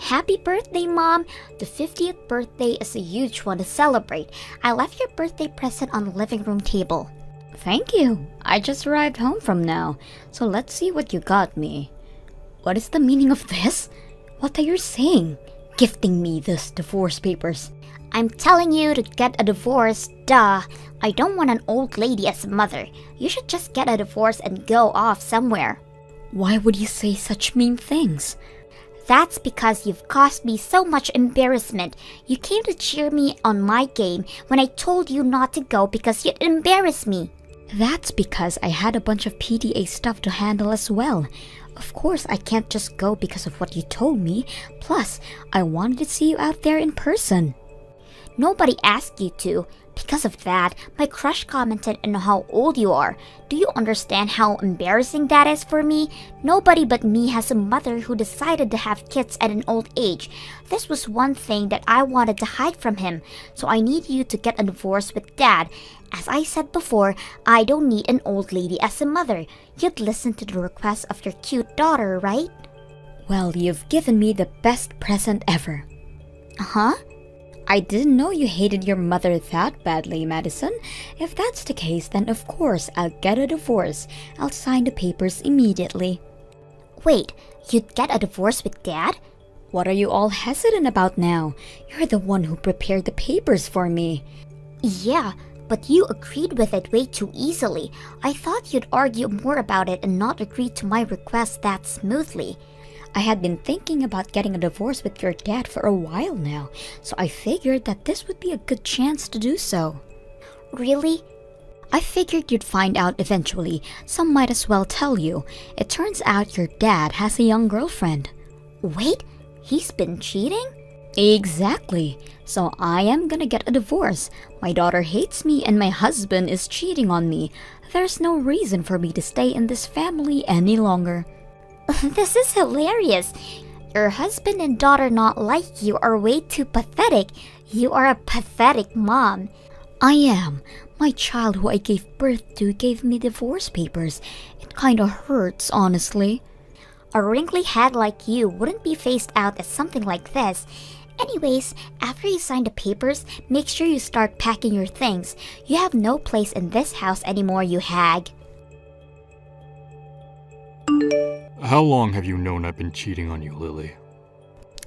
Happy birthday, Mom! The 50th birthday is a huge one to celebrate. I left your birthday present on the living room table. Thank you. I just arrived home from now, so let's see what you got me. What is the meaning of this? What are you saying? Gifting me this divorce papers. I'm telling you to get a divorce, duh. I don't want an old lady as a mother. You should just get a divorce and go off somewhere. Why would you say such mean things? That's because you've caused me so much embarrassment. You came to cheer me on my game when I told you not to go because you'd embarrass me. That's because I had a bunch of PTA stuff to handle as well. Of course, I can't just go because of what you told me. Plus, I wanted to see you out there in person. Nobody asked you to. Because of that, my crush commented on how old you are. Do you understand how embarrassing that is for me? Nobody but me has a mother who decided to have kids at an old age. This was one thing that I wanted to hide from him, so I need you to get a divorce with Dad. As I said before, I don't need an old lady as a mother. You'd listen to the request of your cute daughter, right? Well, you've given me the best present ever. Huh? I didn't know you hated your mother that badly, Madison. If that's the case, then of course I'll get a divorce. I'll sign the papers immediately. Wait, you'd get a divorce with Dad? What are you all hesitant about now? You're the one who prepared the papers for me. Yeah, but you agreed with it way too easily. I thought you'd argue more about it and not agree to my request that smoothly. I had been thinking about getting a divorce with your dad for a while now, so I figured that this would be a good chance to do so. Really? I figured you'd find out eventually, so might as well tell you. It turns out your dad has a young girlfriend. Wait, he's been cheating? Exactly. So I am gonna get a divorce. My daughter hates me and my husband is cheating on me. There's no reason for me to stay in this family any longer. This is hilarious. Your husband and daughter not like you are way too pathetic. You are a pathetic mom. I am. My child who I gave birth to gave me divorce papers. It kinda hurts, honestly. A wrinkly head like you wouldn't be phased out as something like this. Anyways, after you sign the papers, make sure you start packing your things. You have no place in this house anymore, you hag. How long have you known I've been cheating on you, Lily?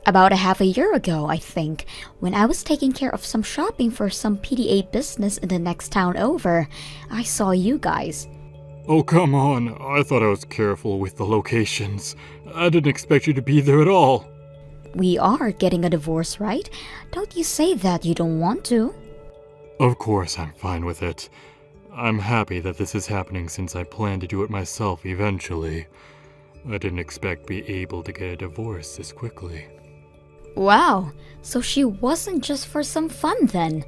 About a half a year ago, I think, when I was taking care of some shopping for some PDA business in the next town over, I saw you guys. Oh, come on. I thought I was careful with the locations. I didn't expect you to be there at all. We are getting a divorce, right? Don't you say that you don't want to. Of course I'm fine with it. I'm happy that this is happening since I plan to do it myself eventually. I didn't expect to be able to get a divorce this quickly. Wow, so she wasn't just for some fun then.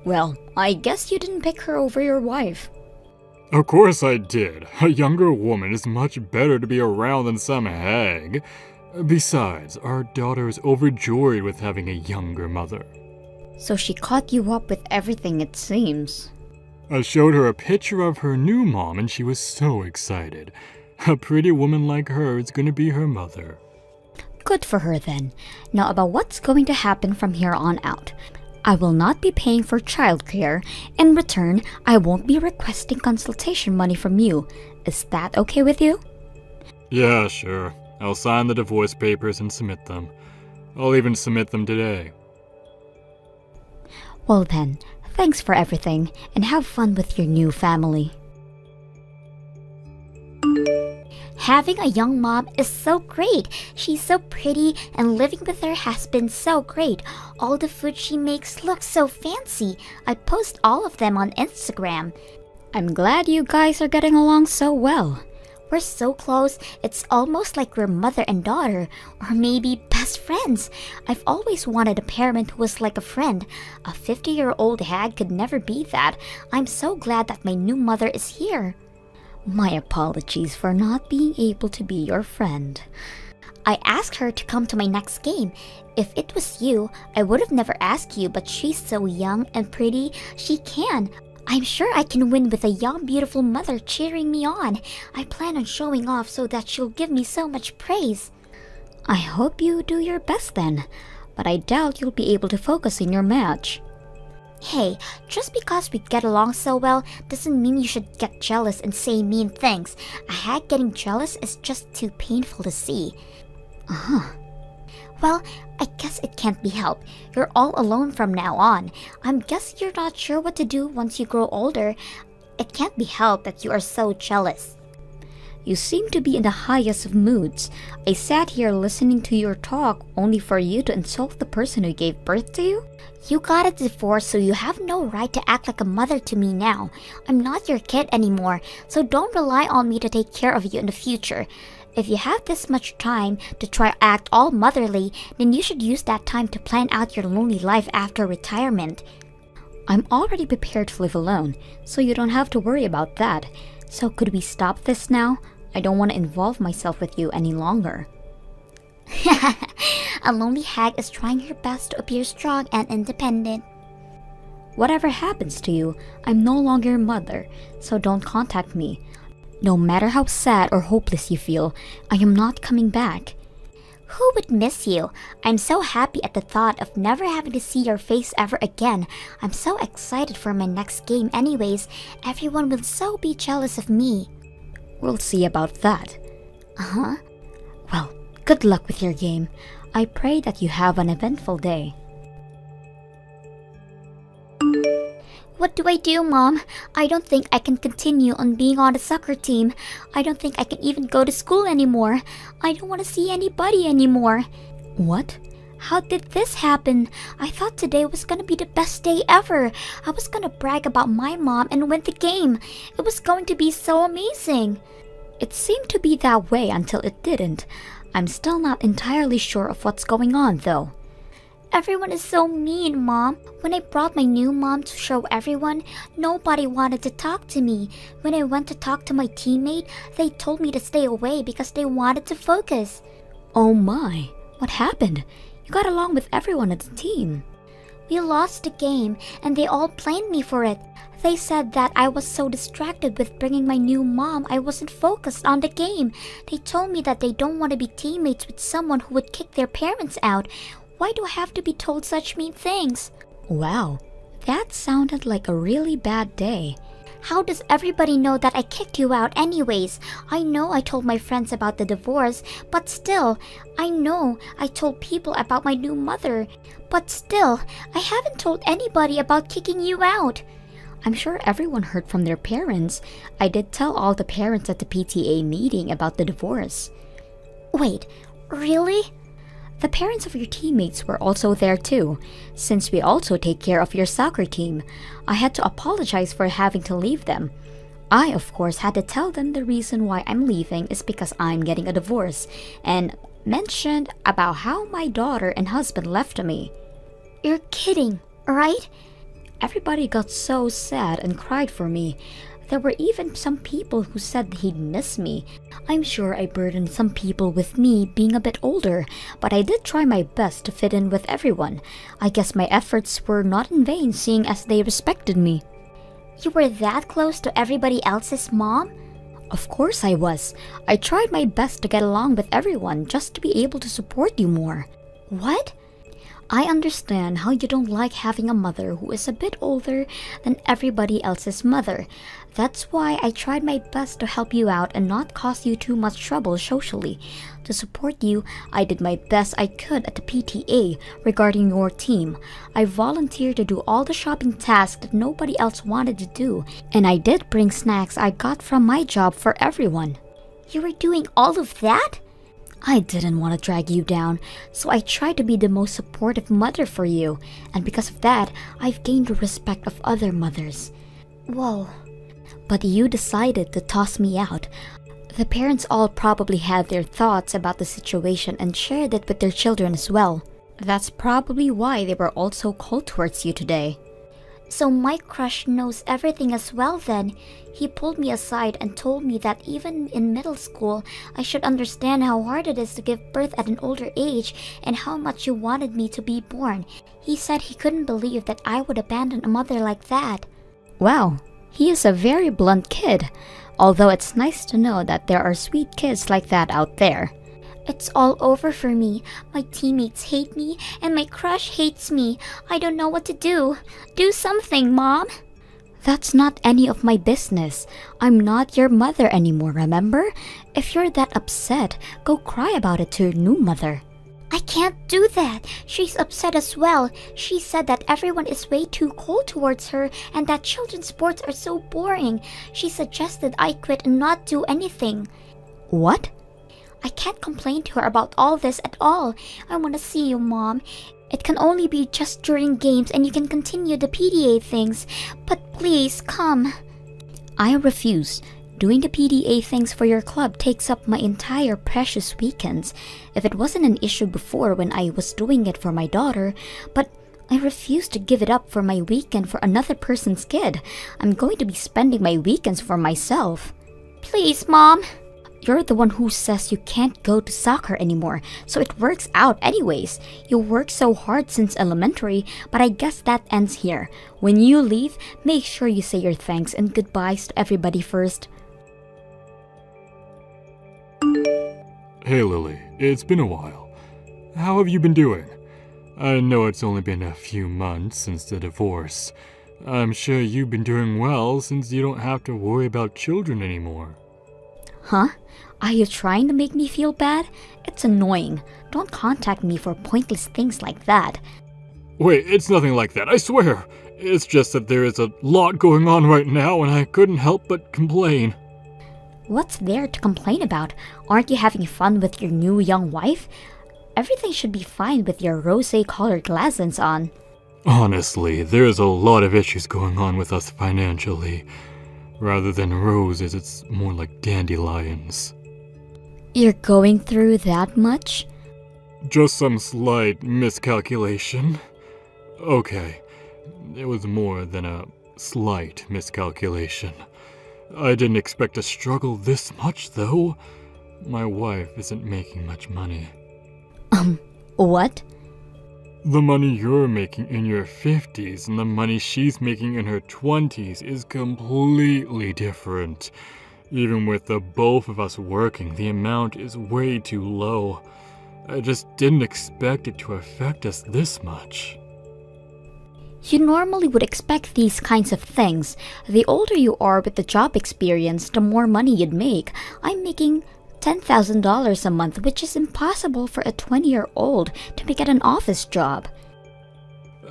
Well, I guess you didn't pick her over your wife. Of course I did. A younger woman is much better to be around than some hag. Besides, our daughter is overjoyed with having a younger mother. So she caught you up with everything, it seems. I showed her a picture of her new mom and she was so excited. A pretty woman like her is going to be her mother. Good for her then. Now about what's going to happen from here on out. I will not be paying for childcare. In return, I won't be requesting consultation money from you. Is that okay with you? Yeah, sure. I'll sign the divorce papers and submit them. I'll even submit them today. Well then, thanks for everything, and have fun with your new family. Having a young mom is so great. She's so pretty and living with her has been so great. All the food she makes looks so fancy. I post all of them on Instagram. I'm glad you guys are getting along so well. We're so close, it's almost like we're mother and daughter, or maybe best friends. I've always wanted a parent who was like a friend. A 50-year-old hag could never be that. I'm so glad that my new mother is here. My apologies for not being able to be your friend. I asked her to come to my next game. If it was you, I would have never asked you, but she's so young and pretty, she can. I'm sure I can win with a young, beautiful mother cheering me on. I plan on showing off so that she'll give me so much praise. I hope you do your best then, but I doubt you'll be able to focus in your match. Hey, just because we get along so well doesn't mean you should get jealous and say mean things. A hag getting jealous is just too painful to see. Well, I guess it can't be helped. You're all alone from now on. I'm guessing you're not sure what to do once you grow older. It can't be helped that you are so jealous. You seem to be in the highest of moods. I sat here listening to your talk only for you to insult the person who gave birth to you? You got a divorce, so you have no right to act like a mother to me now. I'm not your kid anymore, so don't rely on me to take care of you in the future. If you have this much time to try act all motherly, then you should use that time to plan out your lonely life after retirement. I'm already prepared to live alone, so you don't have to worry about that. So could we stop this now? I don't want to involve myself with you any longer. A lonely hag is trying her best to appear strong and independent. Whatever happens to you, I'm no longer your mother, so don't contact me. No matter how sad or hopeless you feel, I am not coming back. Who would miss you? I'm so happy at the thought of never having to see your face ever again. I'm so excited for my next game anyways. Everyone will so be jealous of me. We'll see about that. Uh-huh. Well, good luck with your game. I pray that you have an eventful day. What do I do, Mom? I don't think I can continue on being on the soccer team. I don't think I can even go to school anymore. I don't want to see anybody anymore. What? How did this happen? I thought today was gonna be the best day ever. I was gonna brag about my mom and win the game. It was going to be so amazing. It seemed to be that way until it didn't. I'm still not entirely sure of what's going on, though. Everyone is so mean, Mom. When I brought my new mom to show everyone, nobody wanted to talk to me. When I went to talk to my teammate, they told me to stay away because they wanted to focus. Oh my, what happened? You got along with everyone at the team. We lost the game, and they all blamed me for it. They said that I was so distracted with bringing my new mom, I wasn't focused on the game. They told me that they don't want to be teammates with someone who would kick their parents out. Why do I have to be told such mean things? Wow, that sounded like a really bad day. How does everybody know that I kicked you out anyways? I know I told my friends about the divorce, but still, I know I told people about my new mother. But still, I haven't told anybody about kicking you out. I'm sure everyone heard from their parents. I did tell all the parents at the PTA meeting about the divorce. Wait, really? The parents of your teammates were also there too, since we also take care of your soccer team. I had to apologize for having to leave them. I, of course, had to tell them the reason why I'm leaving is because I'm getting a divorce, and mentioned about how my daughter and husband left me. You're kidding, right? Everybody got so sad and cried for me. There were even some people who said he'd miss me. I'm sure I burdened some people with me being a bit older, but I did try my best to fit in with everyone. I guess my efforts were not in vain seeing as they respected me. You were that close to everybody else's mom? Of course I was. I tried my best to get along with everyone just to be able to support you more. What? I understand how you don't like having a mother who is a bit older than everybody else's mother. That's why I tried my best to help you out and not cause you too much trouble socially. To support you, I did my best I could at the PTA regarding your team. I volunteered to do all the shopping tasks that nobody else wanted to do, and I did bring snacks I got from my job for everyone. You were doing all of that? I didn't want to drag you down, so I tried to be the most supportive mother for you, and because of that, I've gained the respect of other mothers. Whoa. But you decided to toss me out. The parents all probably had their thoughts about the situation and shared it with their children as well. That's probably why they were all so cold towards you today. So my crush knows everything as well then. He pulled me aside and told me that even in middle school, I should understand how hard it is to give birth at an older age and how much you wanted me to be born. He said he couldn't believe that I would abandon a mother like that. Wow, he is a very blunt kid, although it's nice to know that there are sweet kids like that out there. It's all over for me. My teammates hate me, and my crush hates me. I don't know what to do. Do something, Mom. That's not any of my business. I'm not your mother anymore, remember? If you're that upset, go cry about it to your new mother. I can't do that. She's upset as well. She said that everyone is way too cold towards her and that children's sports are so boring. She suggested I quit and not do anything. What? I can't complain to her about all this at all. I want to see you, Mom. It can only be just during games and you can continue the PDA things. But please, come. I refuse. Doing the PDA things for your club takes up my entire precious weekends. If it wasn't an issue before when I was doing it for my daughter, but I refuse to give it up for my weekend for another person's kid. I'm going to be spending my weekends for myself. Please, Mom. You're the one who says you can't go to soccer anymore, so it works out anyways. You worked so hard since elementary, but I guess that ends here. When you leave, make sure you say your thanks and goodbyes to everybody first. Hey Lily, it's been a while. How have you been doing? I know it's only been a few months since the divorce. I'm sure you've been doing well since you don't have to worry about children anymore. Huh? Are you trying to make me feel bad? It's annoying. Don't contact me for pointless things like that. Wait, it's nothing like that, I swear. It's just that there is a lot going on right now and I couldn't help but complain. What's there to complain about? Aren't you having fun with your new young wife? Everything should be fine with your rosé-colored glasses on. Honestly, there's a lot of issues going on with us financially. Rather than roses, it's more like dandelions. You're going through that much? Just some slight miscalculation. Okay, it was more than a slight miscalculation. I didn't expect to struggle this much, though. My wife isn't making much money. What? The money you're making in your 50s and the money she's making in her 20s is completely different. Even with the both of us working, the amount is way too low. I just didn't expect it to affect us this much. You normally would expect these kinds of things. The older you are with the job experience, the more money you'd make. I'm making $10,000 a month, which is impossible for a 20-year-old to make at an office job.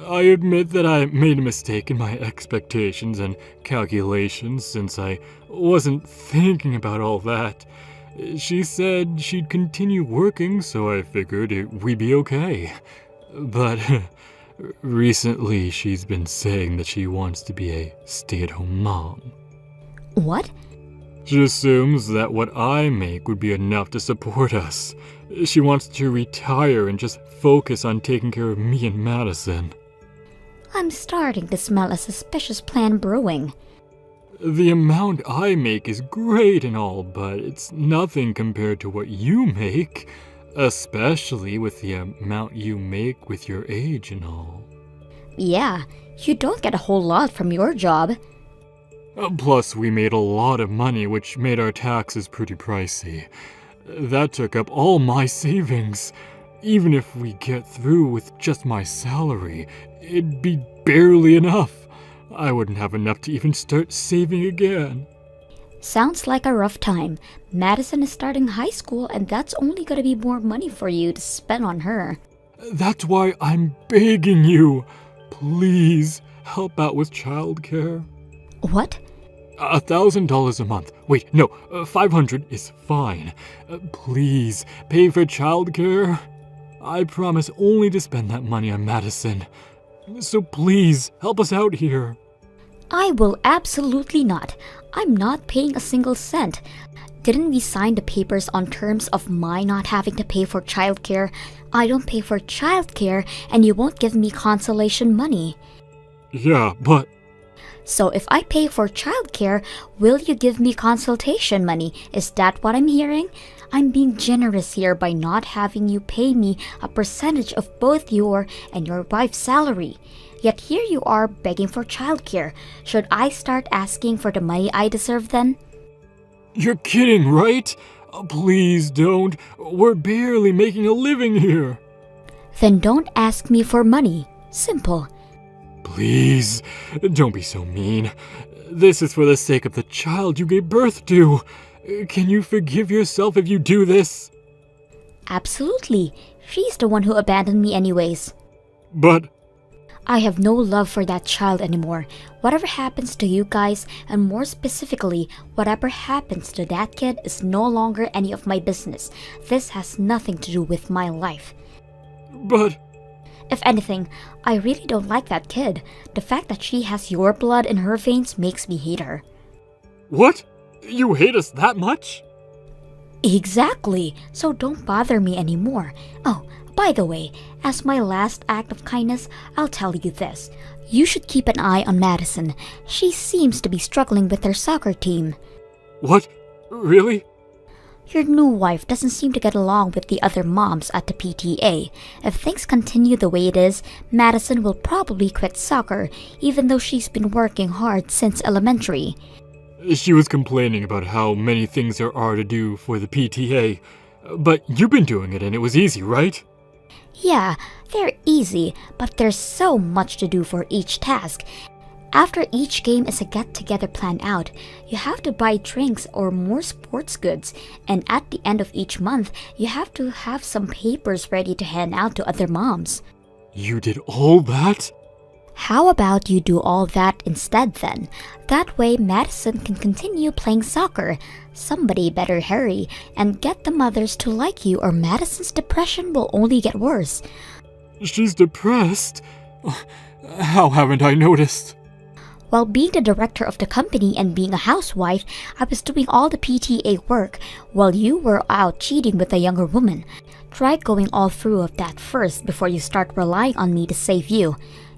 I admit that I made a mistake in my expectations and calculations since I wasn't thinking about all that. She said she'd continue working, so I figured we'd be okay. But recently she's been saying that she wants to be a stay-at-home mom. What? She assumes that what I make would be enough to support us. She wants to retire and just focus on taking care of me and Madison. I'm starting to smell a suspicious plan brewing. The amount I make is great and all, but it's nothing compared to what you make. Especially with the amount you make with your age and all. Yeah, you don't get a whole lot from your job. Plus, we made a lot of money, which made our taxes pretty pricey. That took up all my savings. Even if we get through with just my salary, it'd be barely enough. I wouldn't have enough to even start saving again. Sounds like a rough time. Madison is starting high school and that's only gonna be more money for you to spend on her. That's why I'm begging you. Please, help out with childcare. What? $1,000 a month. Wait, no, 500 is fine. Please, pay for childcare. I promise only to spend that money on Madison. So please, help us out here. I will absolutely not. I'm not paying a single cent. Didn't we sign the papers on terms of my not having to pay for childcare? I don't pay for childcare and you won't give me consolation money. Yeah, but... So if I pay for childcare, will you give me consultation money? Is that what I'm hearing? I'm being generous here by not having you pay me a percentage of both your and your wife's salary. Yet here you are begging for childcare. Should I start asking for the money I deserve then? You're kidding, right? Please don't. We're barely making a living here. Then don't ask me for money. Simple. Please, don't be so mean. This is for the sake of the child you gave birth to. Can you forgive yourself if you do this? Absolutely. She's the one who abandoned me anyways. But I have no love for that child anymore. Whatever happens to you guys, and more specifically, whatever happens to that kid is no longer any of my business. This has nothing to do with my life. But If anything, I really don't like that kid. The fact that she has your blood in her veins makes me hate her. what? You hate us that much? Exactly, so don't bother me anymore. Oh, by the way, as my last act of kindness, I'll tell you this. You should keep an eye on Madison. She seems to be struggling with her soccer team. What? Really? Your new wife doesn't seem to get along with the other moms at the PTA. If things continue the way it is, Madison will probably quit soccer, even though she's been working hard since elementary. She was complaining about how many things there are to do for the PTA. But you've been doing it and it was easy, right? Yeah, they're easy, but there's so much to do for each task. After each game is a get-together planned out, you have to buy drinks or more sports goods, and at the end of each month, you have to have some papers ready to hand out to other moms. You did all that? How about you do all that instead then? That way Madison can continue playing soccer. Somebody better hurry and get the mothers to like you, or Madison's depression will only get worse. She's depressed? How haven't I noticed? While being the director of the company and being a housewife, I was doing all the PTA work while you were out cheating with a younger woman. Try going all through of that first before you start relying on me to save you.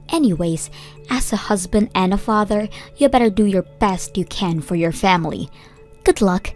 Anyways, as a husband and a father, you better do your best you can for your family. Good luck.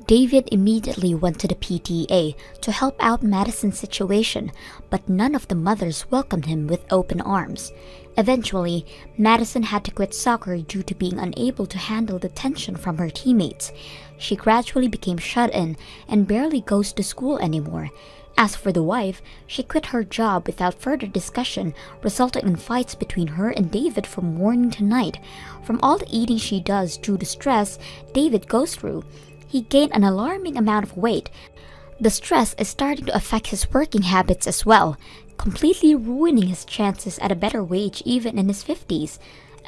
David immediately went to the PTA to help out Madison's situation, but none of the mothers welcomed him with open arms. Eventually, Madison had to quit soccer due to being unable to handle the tension from her teammates. She gradually became shut in and barely goes to school anymore. As for the wife, she quit her job without further discussion, resulting in fights between her and David from morning to night. From all the eating she does due to stress David goes through, he gained an alarming amount of weight. The stress is starting to affect his working habits as well, completely ruining his chances at a better wage even in his 50s.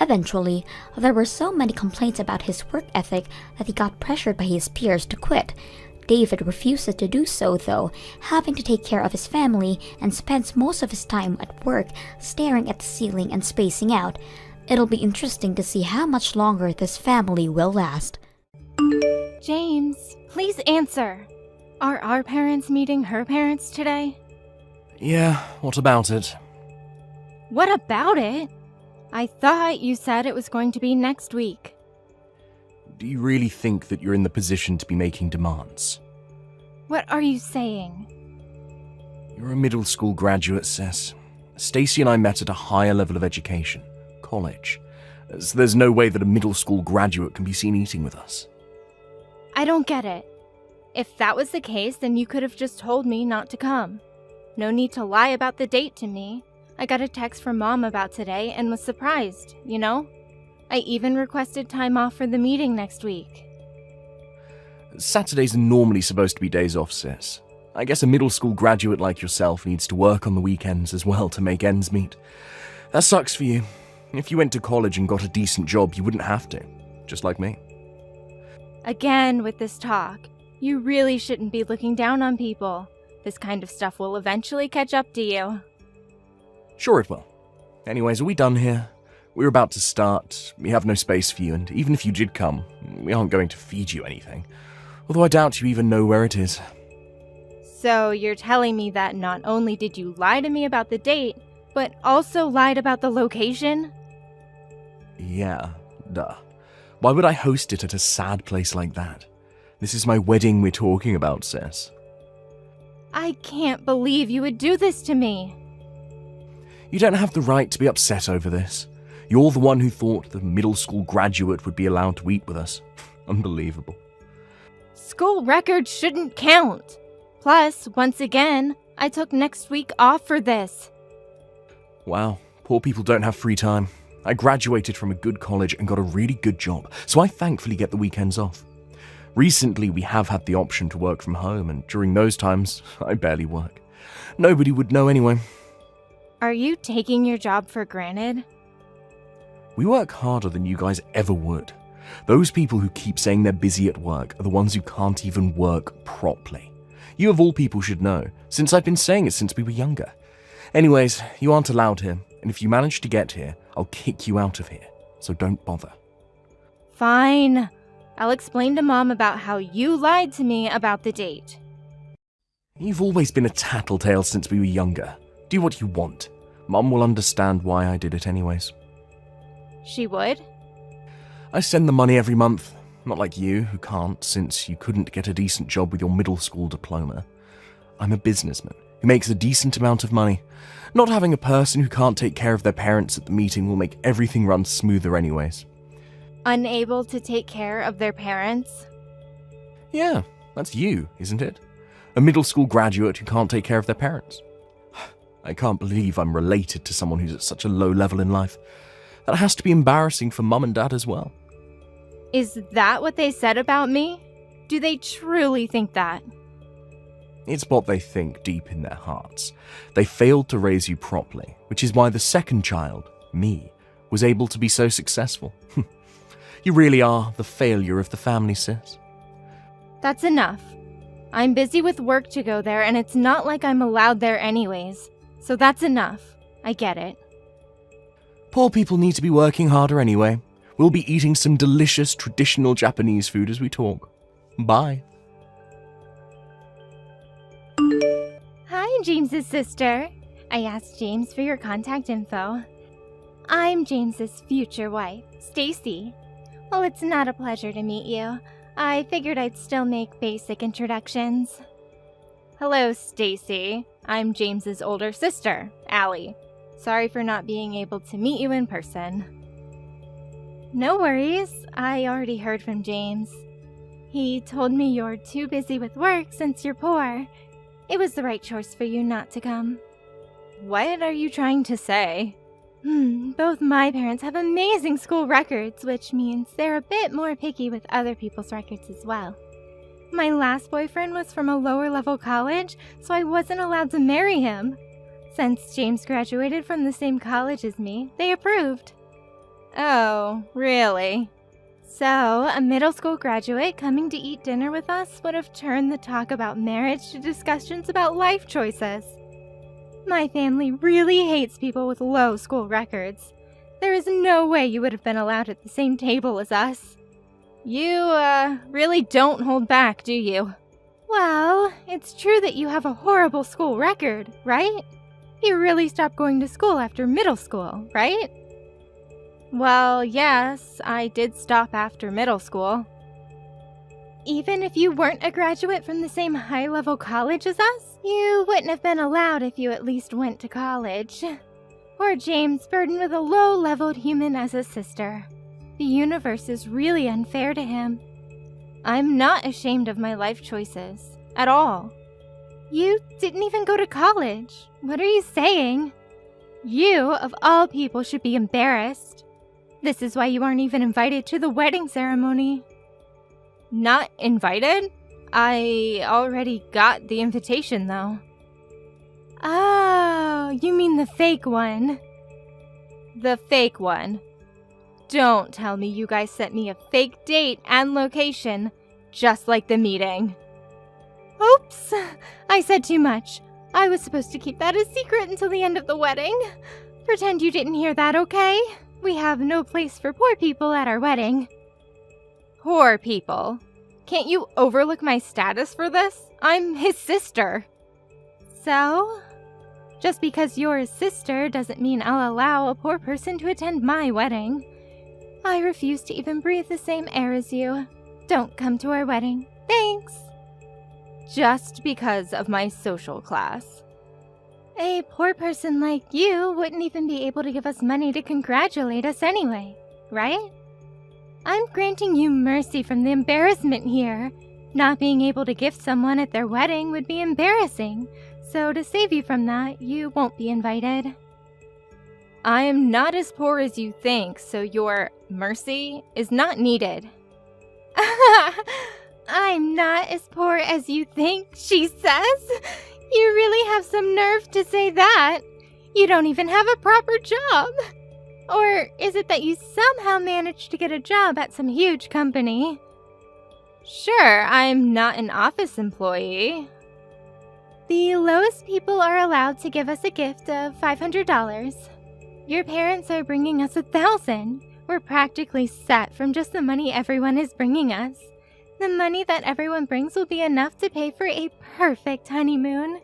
Eventually, there were so many complaints about his work ethic that he got pressured by his peers to quit. David refuses to do so though, having to take care of his family and spends most of his time at work staring at the ceiling and spacing out. It'll be interesting to see how much longer this family will last. James, please answer. Are our parents meeting her parents today? Yeah, what about it? What about it? I thought you said it was going to be next week. Do you really think that you're in the position to be making demands? What are you saying? You're a middle school graduate, Sis. Stacy and I met at a higher level of education, college. So there's no way that a middle school graduate can be seen eating with us. I don't get it. If that was the case, then you could have just told me not to come. No need to lie about the date to me. I got a text from Mom about today and was surprised, you know? I even requested time off for the meeting next week. Saturdays are normally supposed to be days off, Sis. I guess a middle school graduate like yourself needs to work on the weekends as well to make ends meet. That sucks for you. If you went to college and got a decent job, you wouldn't have to. Just like me. Again with this talk. You really shouldn't be looking down on people. This kind of stuff will eventually catch up to you. Sure it will. Anyways, are we done here? We're about to start. We have no space for you, and even if you did come, we aren't going to feed you anything. Although I doubt you even know where it is. So you're telling me that not only did you lie to me about the date, but also lied about the location? Yeah, duh. Why would I host it at a sad place like that? This is my wedding we're talking about, Sis. I can't believe you would do this to me. You don't have the right to be upset over this. You're the one who thought the middle school graduate would be allowed to eat with us. Unbelievable. School records shouldn't count. Plus, once again, I took next week off for this. Wow, poor people don't have free time. I graduated from a good college and got a really good job, so I thankfully get the weekends off. Recently, we have had the option to work from home, and during those times, I barely work. Nobody would know anyway. Are you taking your job for granted? We work harder than you guys ever would. Those people who keep saying they're busy at work are the ones who can't even work properly. You of all people should know, since I've been saying it since we were younger. Anyways, you aren't allowed here, and if you manage to get here, I'll kick you out of here, so don't bother. Fine. I'll explain to Mom about how you lied to me about the date. You've always been a tattletale since we were younger. Do what you want. Mom will understand why I did it anyways. She would? I send the money every month. Not like you, who can't, since you couldn't get a decent job with your middle school diploma. I'm a businessman who makes a decent amount of money. Not having a person who can't take care of their parents at the meeting will make everything run smoother anyways. Unable to take care of their parents? Yeah, that's you, isn't it? A middle school graduate who can't take care of their parents. I can't believe I'm related to someone who's at such a low level in life. That has to be embarrassing for Mum and Dad as well. Is that what they said about me? Do they truly think that? It's what they think deep in their hearts. They failed to raise you properly, which is why the second child, me, was able to be so successful. You really are the failure of the family, sis. That's enough. I'm busy with work to go there, and it's not like I'm allowed there anyways. So that's enough. I get it. Poor people need to be working harder anyway. We'll be eating some delicious traditional Japanese food as we talk. Bye. Hi, James's sister. I asked James for your contact info. I'm James's future wife, Stacy. Well, it's not a pleasure to meet you. I figured I'd still make basic introductions. Hello, Stacy. I'm James's older sister, Allie. Sorry for not being able to meet you in person. No worries. I already heard from James. He told me you're too busy with work since you're poor. It was the right choice for you not to come. What are you trying to say? Both my parents have amazing school records, which means they're a bit more picky with other people's records as well. My last boyfriend was from a lower-level college, so I wasn't allowed to marry him. Since James graduated from the same college as me, they approved. Oh, really? So, a middle school graduate coming to eat dinner with us would have turned the talk about marriage to discussions about life choices. My family really hates people with low school records. There is no way you would have been allowed at the same table as us. You, really don't hold back, do you? Well, it's true that you have a horrible school record, right? You really stopped going to school after middle school, right? Well, yes, I did stop after middle school. Even if you weren't a graduate from the same high-level college as us, you wouldn't have been allowed if you at least went to college. Poor James, burdened with a low-leveled human as a sister. The universe is really unfair to him. I'm not ashamed of my life choices, at all. You didn't even go to college. What are you saying? You, of all people, should be embarrassed. This is why you aren't even invited to the wedding ceremony. Not invited? I already got the invitation, though. Oh, you mean the fake one. The fake one. Don't tell me you guys sent me a fake date and location, just like the meeting. Oops, I said too much. I was supposed to keep that a secret until the end of the wedding. Pretend you didn't hear that, okay? We have no place for poor people at our wedding. Poor people? Can't you overlook my status for this? I'm his sister. So? Just because you're his sister doesn't mean I'll allow a poor person to attend my wedding. I refuse to even breathe the same air as you. Don't come to our wedding. Thanks. Just because of my social class. A poor person like you wouldn't even be able to give us money to congratulate us anyway, right? I'm granting you mercy from the embarrassment here. Not being able to gift someone at their wedding would be embarrassing, so to save you from that, you won't be invited. I am not as poor as you think, so your mercy is not needed. I'm not as poor as you think, she says. You really have some nerve to say that. You don't even have a proper job. Or is it that you somehow managed to get a job at some huge company? Sure, I'm not an office employee. The lowest people are allowed to give us a gift of $500. Your parents are bringing us $1,000. We're practically set from just the money everyone is bringing us. The money that everyone brings will be enough to pay for a perfect honeymoon.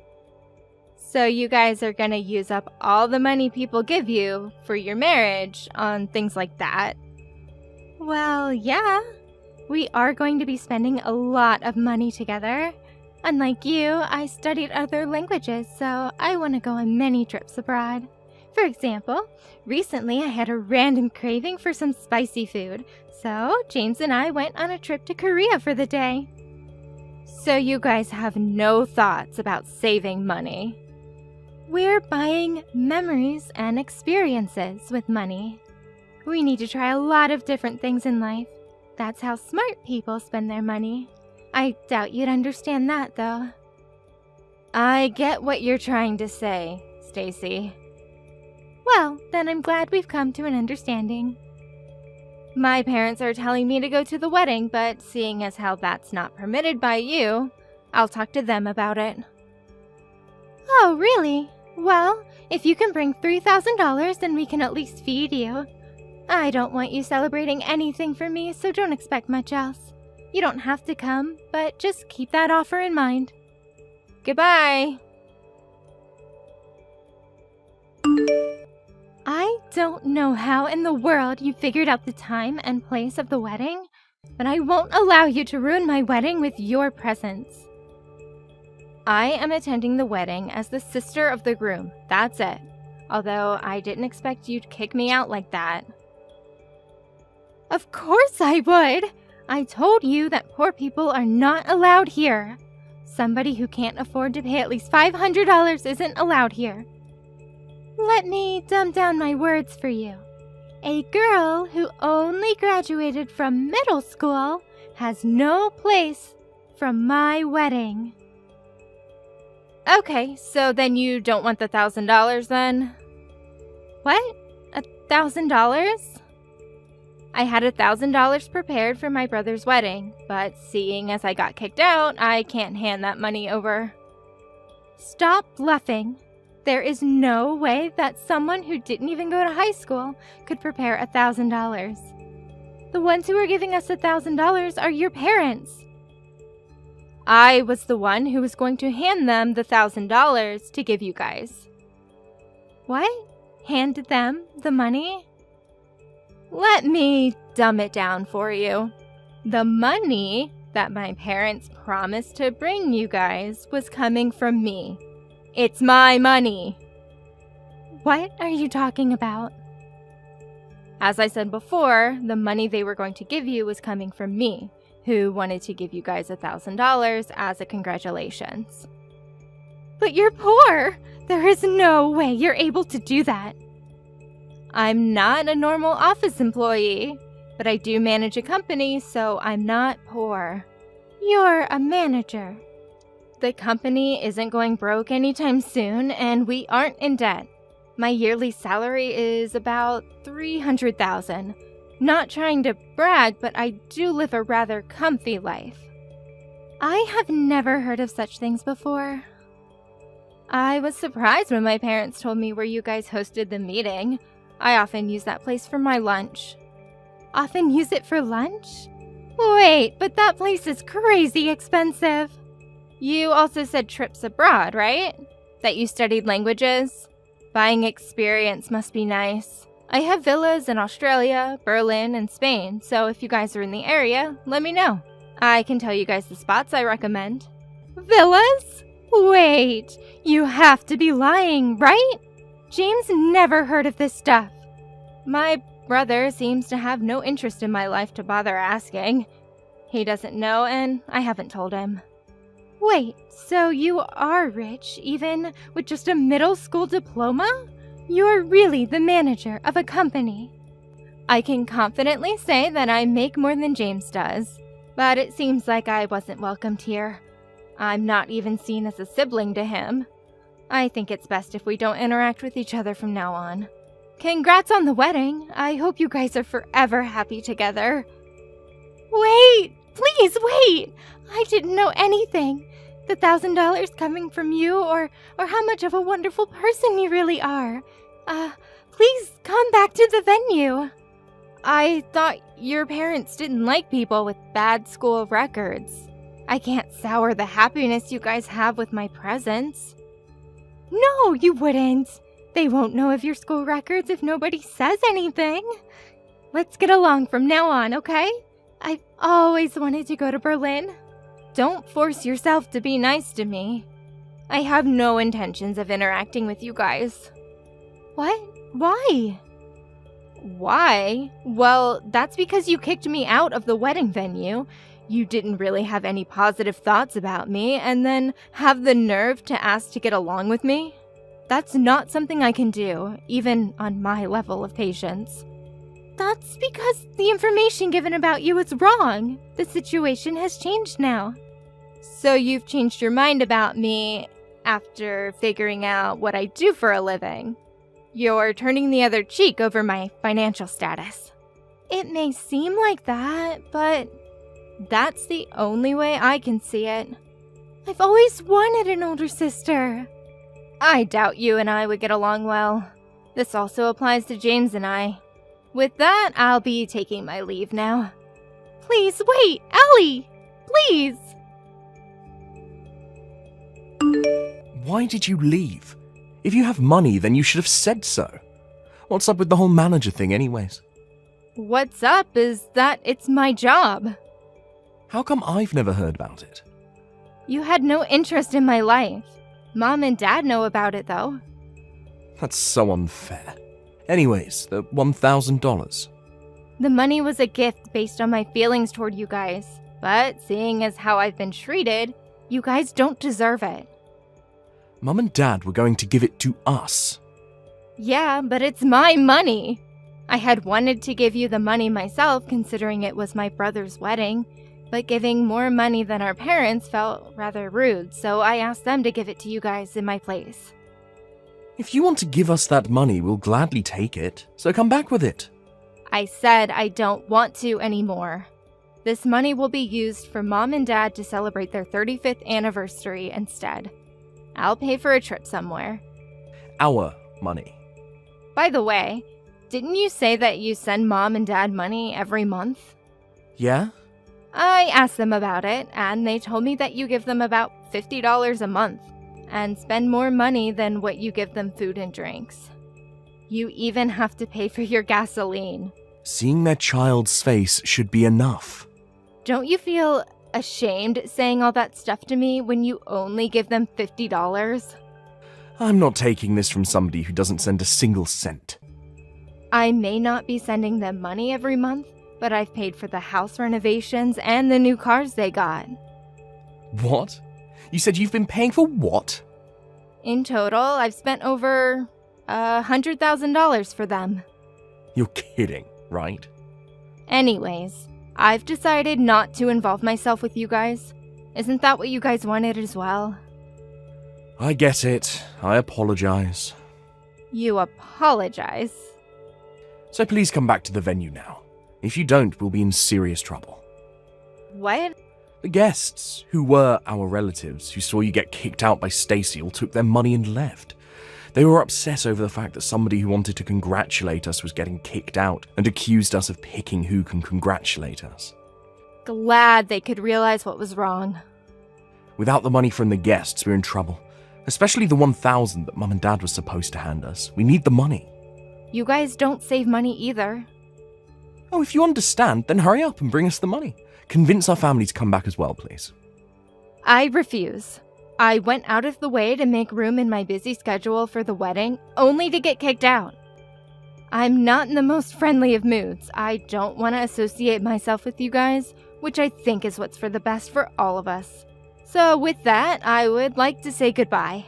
So you guys are gonna use up all the money people give you for your marriage on things like that? Well, yeah. We are going to be spending a lot of money together. Unlike you, I studied other languages, so I want to go on many trips abroad. For example, recently I had a random craving for some spicy food, so James and I went on a trip to Korea for the day. So you guys have no thoughts about saving money? We're buying memories and experiences with money. We need to try a lot of different things in life. That's how smart people spend their money. I doubt you'd understand that, though. I get what you're trying to say, Stacy. Well, then I'm glad we've come to an understanding. My parents are telling me to go to the wedding, but seeing as how that's not permitted by you, I'll talk to them about it. Oh, really? Well, if you can bring $3,000, then we can at least feed you. I don't want you celebrating anything for me, so don't expect much else. You don't have to come, but just keep that offer in mind. Goodbye. I don't know how in the world you figured out the time and place of the wedding, but I won't allow you to ruin my wedding with your presence. I am attending the wedding as the sister of the groom, that's it. Although I didn't expect you to kick me out like that. Of course I would! I told you that poor people are not allowed here. Somebody who can't afford to pay at least $500 isn't allowed here. Let me dumb down my words for you. A girl who only graduated from middle school has no place from my wedding. Okay, so then you don't want the $1,000 then? What? $1,000? I had $1,000 prepared for my brother's wedding, but seeing as I got kicked out, I can't hand that money over. Stop bluffing. There is no way that someone who didn't even go to high school could prepare $1,000. The ones who are giving us $1,000 are your parents. I was the one who was going to hand them the $1,000 to give you guys. What? Hand them the money? Let me dumb it down for you. The money that my parents promised to bring you guys was coming from me. It's my money. What are you talking about? As I said before, the money they were going to give you was coming from me, who wanted to give you guys $1,000 as a congratulations. But you're poor! There is no way you're able to do that. I'm not a normal office employee, but I do manage a company, so I'm not poor. You're a manager. The company isn't going broke anytime soon, and we aren't in debt. My yearly salary is about $300,000. Not trying to brag, but I do live a rather comfy life. I have never heard of such things before. I was surprised when my parents told me where you guys hosted the meeting. I often use that place for my lunch. Often use it for lunch? Wait, but that place is crazy expensive. You also said trips abroad, right? That you studied languages? Buying experience must be nice. I have villas in Australia, Berlin, and Spain, so if you guys are in the area, let me know. I can tell you guys the spots I recommend. Villas? Wait, you have to be lying, right? James never heard of this stuff. My brother seems to have no interest in my life to bother asking. He doesn't know, and I haven't told him. Wait, so you are rich, even with just a middle school diploma? You're really the manager of a company. I can confidently say that I make more than James does, but it seems like I wasn't welcomed here. I'm not even seen as a sibling to him. I think it's best if we don't interact with each other from now on. Congrats on the wedding. I hope you guys are forever happy together. Wait! Please wait! I didn't know anything. The $1,000 coming from you or how much of a wonderful person you really are. Please come back to the venue. I thought your parents didn't like people with bad school records. I can't sour the happiness you guys have with my presence. No, you wouldn't. They won't know of your school records if nobody says anything. Let's get along from now on, okay? I've always wanted to go to Berlin. Don't force yourself to be nice to me. I have no intentions of interacting with you guys. What? Why? Why? Well, that's because you kicked me out of the wedding venue. You didn't really have any positive thoughts about me, and then have the nerve to ask to get along with me? That's not something I can do, even on my level of patience. That's because the information given about you is wrong. The situation has changed now. So you've changed your mind about me after figuring out what I do for a living. You're turning the other cheek over my financial status. It may seem like that, but that's the only way I can see it. I've always wanted an older sister. I doubt you and I would get along well. This also applies to James and I. With that, I'll be taking my leave now. Please wait, Ellie! Please! Why did you leave? If you have money, then you should have said so. What's up with the whole manager thing anyways? What's up is that it's my job. How come I've never heard about it? You had no interest in my life. Mom and Dad know about it, though. That's so unfair. Anyways, the $1,000. The money was a gift based on my feelings toward you guys. But seeing as how I've been treated, you guys don't deserve it. Mum and Dad were going to give it to us. Yeah, but it's my money. I had wanted to give you the money myself, considering it was my brother's wedding. But giving more money than our parents felt rather rude, so I asked them to give it to you guys in my place. If you want to give us that money, we'll gladly take it, so come back with it. I said I don't want to anymore. This money will be used for Mom and Dad to celebrate their 35th anniversary instead. I'll pay for a trip somewhere. Our money. By the way, didn't you say that you send Mom and Dad money every month? Yeah? I asked them about it, and they told me that you give them about $50 a month, and spend more money than what you give them food and drinks. You even have to pay for your gasoline. Seeing their child's face should be enough. Don't you feel ashamed saying all that stuff to me when you only give them $50? I'm not taking this from somebody who doesn't send a single cent. I may not be sending them money every month, but I've paid for the house renovations and the new cars they got. What? You said you've been paying for what? In total, I've spent over $100,000 for them. You're kidding, right? Anyways, I've decided not to involve myself with you guys. Isn't that what you guys wanted as well? I get it. I apologize. You apologize? So please come back to the venue now. If you don't, we'll be in serious trouble. What? The guests, who were our relatives, who saw you get kicked out by Stacy, all took their money and left. They were upset over the fact that somebody who wanted to congratulate us was getting kicked out and accused us of picking who can congratulate us. Glad they could realize what was wrong. Without the money from the guests, we're in trouble. Especially the $1,000 that Mum and Dad was supposed to hand us. We need the money. You guys don't save money either. Oh, if you understand, then hurry up and bring us the money. Convince our family to come back as well, please. I refuse. I went out of the way to make room in my busy schedule for the wedding, only to get kicked out. I'm not in the most friendly of moods. I don't want to associate myself with you guys, which I think is what's for the best for all of us. So with that, I would like to say goodbye.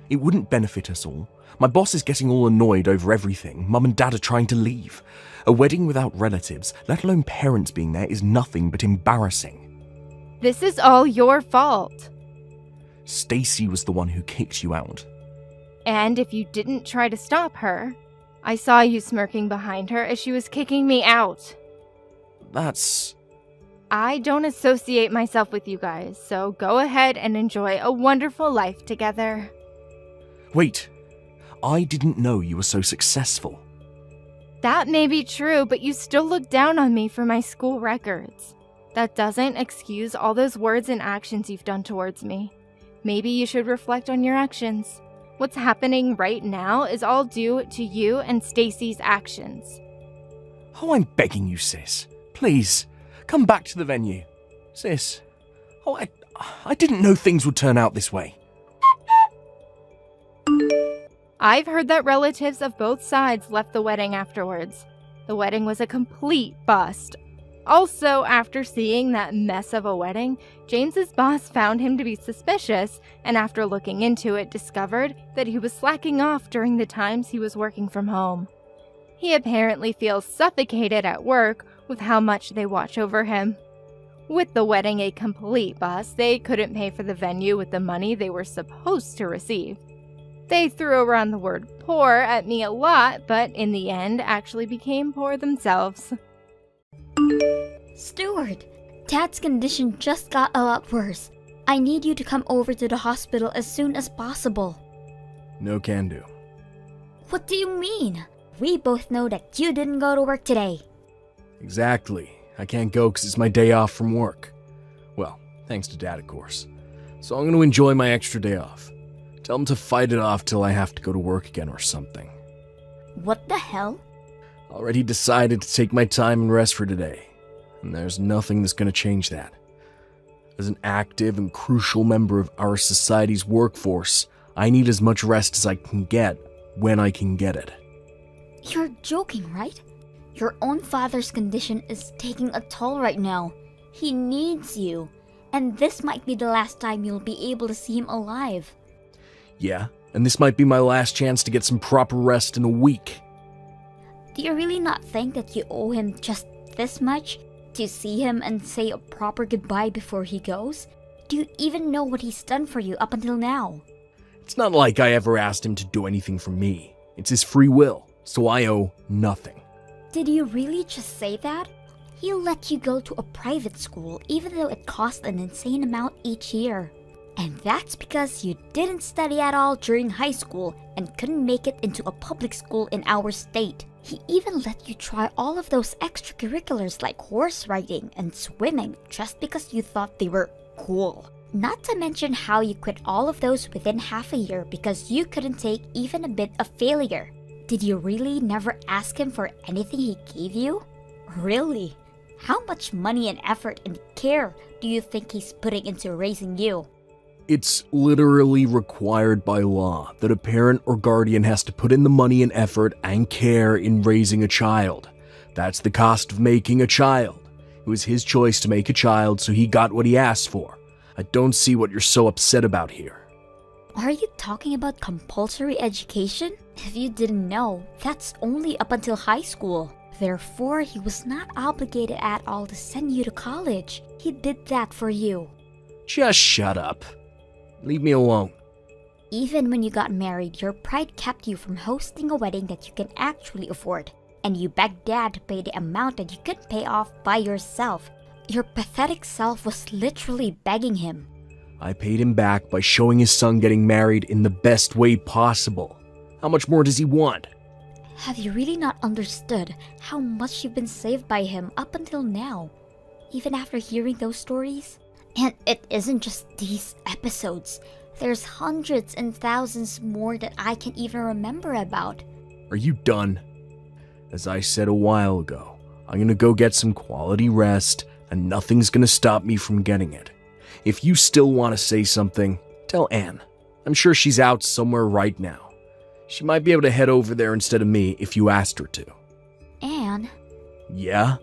It wouldn't benefit us all. My boss is getting all annoyed over everything. Mum and Dad are trying to leave. A wedding without relatives, let alone parents being there, is nothing but embarrassing. This is all your fault. Stacy was the one who kicked you out. And if you didn't try to stop her, I saw you smirking behind her as she was kicking me out. That's... I don't associate myself with you guys, so go ahead and enjoy a wonderful life together. Wait, I didn't know you were so successful. That may be true, but you still look down on me for my school records. That doesn't excuse all those words and actions you've done towards me. Maybe you should reflect on your actions. What's happening right now is all due to you and Stacy's actions. Oh, I'm begging you, sis. Please, come back to the venue. Sis, I didn't know things would turn out this way. I've heard that relatives of both sides left the wedding afterwards. The wedding was a complete bust. Also, after seeing that mess of a wedding, James's boss found him to be suspicious, and after looking into it, discovered that he was slacking off during the times he was working from home. He apparently feels suffocated at work with how much they watch over him. With the wedding a complete bust, they couldn't pay for the venue with the money they were supposed to receive. They threw around the word poor at me a lot, but in the end actually became poor themselves. Stuart, Dad's condition just got a lot worse. I need you to come over to the hospital as soon as possible. No can do. What do you mean? We both know that you didn't go to work today. Exactly. I can't go because it's my day off from work. Well, thanks to Dad, of course. So I'm going to enjoy my extra day off. Tell him to fight it off till I have to go to work again or something. What the hell? Already decided to take my time and rest for today. And there's nothing that's going to change that. As an active and crucial member of our society's workforce, I need as much rest as I can get when I can get it. You're joking, right? Your own father's condition is taking a toll right now. He needs you. And this might be the last time you'll be able to see him alive. Yeah, and this might be my last chance to get some proper rest in a week. Do you really not think that you owe him just this much? To see him and say a proper goodbye before he goes? Do you even know what he's done for you up until now? It's not like I ever asked him to do anything for me. It's his free will, so I owe nothing. Did you really just say that? He'll let you go to a private school even though it costs an insane amount each year. And that's because you didn't study at all during high school and couldn't make it into a public school in our state. He even let you try all of those extracurriculars like horse riding and swimming just because you thought they were cool. Not to mention how you quit all of those within half a year because you couldn't take even a bit of failure. Did you really never ask him for anything he gave you? Really? How much money and effort and care do you think he's putting into raising you? It's literally required by law that a parent or guardian has to put in the money and effort and care in raising a child. That's the cost of making a child. It was his choice to make a child, so he got what he asked for. I don't see what you're so upset about here. Are you talking about compulsory education? If you didn't know, that's only up until high school. Therefore, he was not obligated at all to send you to college. He did that for you. Just shut up. Leave me alone. Even when you got married, your pride kept you from hosting a wedding that you can actually afford. And you begged Dad to pay the amount that you couldn't pay off by yourself. Your pathetic self was literally begging him. I paid him back by showing his son getting married in the best way possible. How much more does he want? Have you really not understood how much you've been saved by him up until now? Even after hearing those stories? And it isn't just these episodes. There's hundreds and thousands more that I can't even remember about. Are you done? As I said a while ago, I'm gonna go get some quality rest, and nothing's gonna stop me from getting it. If you still want to say something, tell Anne. I'm sure she's out somewhere right now. She might be able to head over there instead of me if you asked her to. Anne? Yeah?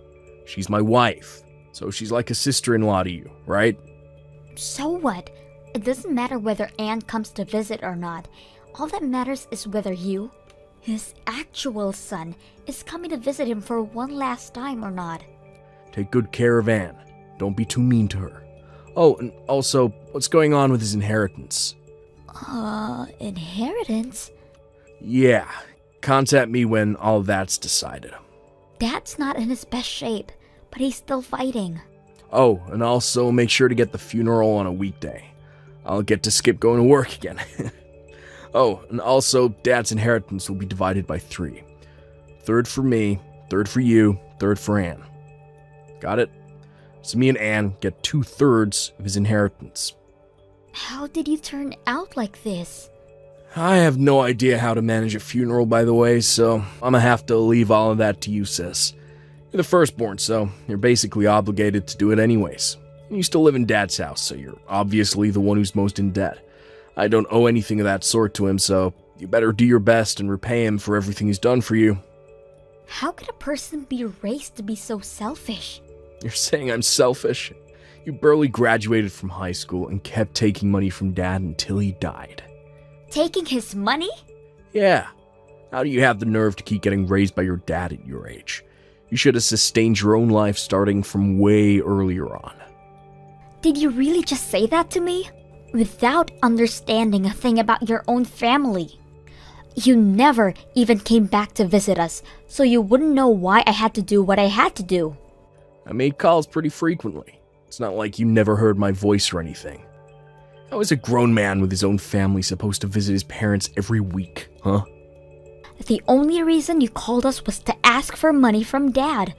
She's my wife, so she's like a sister-in-law to you, right? So what? It doesn't matter whether Anne comes to visit or not. All that matters is whether you, his actual son, is coming to visit him for one last time or not. Take good care of Anne. Don't be too mean to her. Oh, and also, what's going on with his inheritance? Inheritance? Yeah, contact me when all that's decided. Dad's not in his best shape, but he's still fighting. Oh, and also make sure to get the funeral on a weekday. I'll get to skip going to work again. Oh, and also, Dad's inheritance will be divided by 3. 1/3 for me, 1/3 for you, 1/3 for Anne. Got it? So me and Anne get 2/3 of his inheritance. How did you turn out like this? I have no idea how to manage a funeral, by the way, so I'm gonna have to leave all of that to you, sis. You're the firstborn, so you're basically obligated to do it anyways. You still live in Dad's house, so you're obviously the one who's most in debt. I don't owe anything of that sort to him, so you better do your best and repay him for everything he's done for you. How could a person be raised to be so selfish? You're saying I'm selfish? You barely graduated from high school and kept taking money from Dad until he died. Taking his money? Yeah. How do you have the nerve to keep getting raised by your dad at your age? You should have sustained your own life starting from way earlier on. Did you really just say that to me? Without understanding a thing about your own family. You never even came back to visit us, so you wouldn't know why I had to do what I had to do. I made calls pretty frequently. It's not like you never heard my voice or anything. How is a grown man with his own family supposed to visit his parents every week, huh? The only reason you called us was to ask for money from Dad.